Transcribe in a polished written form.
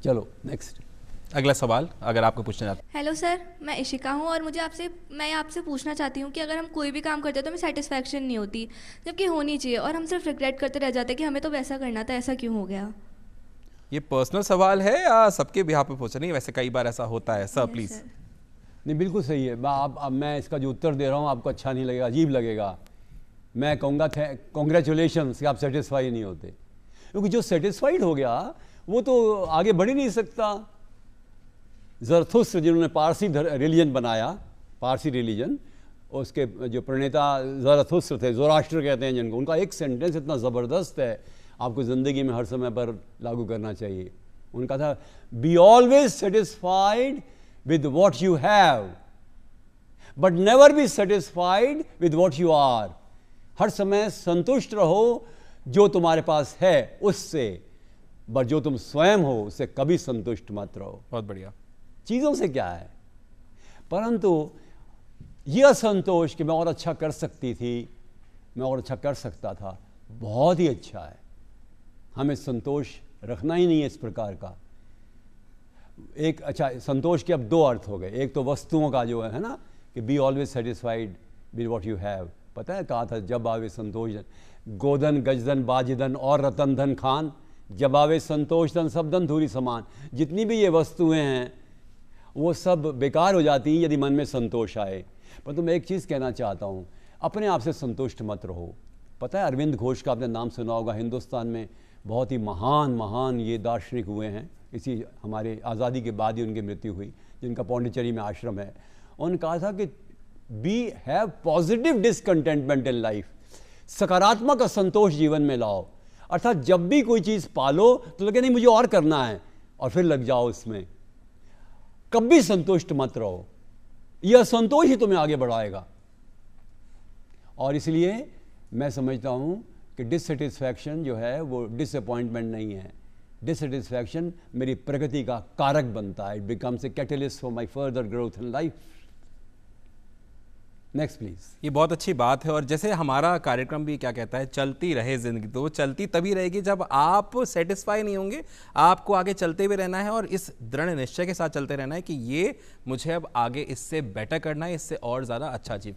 चलो नेक्स्ट। अगला सवाल अगर आपको पूछना चाहते हेलो सर, मैं इशिका हूँ और मैं आपसे पूछना चाहती हूँ कि अगर हम कोई भी काम करते हैं तो हमें सेटिस्फैक्शन नहीं होती, जबकि होनी चाहिए, और हम सिर्फ रिग्रेट करते रह जाते हैं कि हमें तो वैसा करना था, ऐसा क्यों हो गया। ये पर्सनल सवाल है या सबके बिहाफ पे पूछ रहे हैं? वैसे कई बार ऐसा होता है सर, प्लीज। सर। नहीं बिल्कुल सही है। अब मैं इसका जो उत्तर दे रहा हूँ आपको अच्छा नहीं लगेगा, अजीब लगेगा। मैं कहूँगा कॉन्ग्रेचुलेशन कि आप सेटिस्फाई नहीं होते, क्योंकि जो सेटिस्फाइड हो गया वो तो आगे बढ़ ही नहीं सकता। ज़रथुस्त्र जिन्होंने पारसी रिलीजन बनाया, पारसी रिलीजन, उसके जो प्रणेता ज़रथुस्त्र थे, ज़ोराष्ट्र कहते हैं जिनको, उनका एक सेंटेंस इतना ज़बरदस्त है, आपको ज़िंदगी में हर समय पर लागू करना चाहिए। उनका था, be always satisfied with what you have, but never be satisfied with what you are. हर समय संतुष्ट रहो जो तुम्हारे पास है उससे, बट जो तुम स्वयं हो उससे कभी संतुष्ट मत रहो। बहुत बढ़िया। चीज़ों से क्या है, परंतु यह असंतोष कि मैं और अच्छा कर सकती थी, मैं और अच्छा कर सकता था, बहुत ही अच्छा है। हमें संतोष रखना ही नहीं है इस प्रकार का। एक अच्छा, संतोष के अब दो अर्थ हो गए। एक तो वस्तुओं का जो है ना, कि be always satisfied with what you have. पता है कहा था, जब आवे संतोष धन, गोधन गजधन बाजधन और रतन धन खान, जब आवे संतोष धन सब धन धूरी समान। जितनी भी ये वस्तुएं हैं वो सब बेकार हो जाती हैं यदि मन में संतोष आए। परंतु मैं एक चीज़ कहना चाहता हूँ, अपने आप से संतुष्ट मत रहो। पता है अरविंद घोष का आपने नाम सुना होगा, हिंदुस्तान में बहुत ही महान ये दार्शनिक हुए हैं। इसी हमारे आज़ादी के बाद ही उनकी मृत्यु हुई, जिनका पौंडीचेरी में आश्रम है। उन्होंने कहा था कि be have positive discontentment in life, सकारात्मक असंतोष जीवन में लाओ। अर्थात जब भी कोई चीज़ पालो तो लगे नहीं मुझे और करना है, और फिर लग जाओ उसमें। कभी संतुष्ट मत रहो, यह असंतोष ही तुम्हें आगे बढ़ाएगा। और इसलिए मैं समझता हूँ कि डिससेटिस्फैक्शन जो है वो डिसअपॉइंटमेंट नहीं है। डिससेटिस्फैक्शन मेरी प्रगति का कारक बनता है। It becomes a catalyst for my further growth in life. Next please. ये बहुत अच्छी बात है, और जैसे हमारा कार्यक्रम भी क्या कहता है, चलती रहे जिंदगी, तो वो चलती तभी रहेगी जब आप सेटिस्फाई नहीं होंगे। आपको आगे चलते हुए रहना है और इस दृढ़ निश्चय के साथ चलते रहना है कि ये मुझे अब आगे इससे बेटर करना है, इससे और ज़्यादा अच्छा अचीव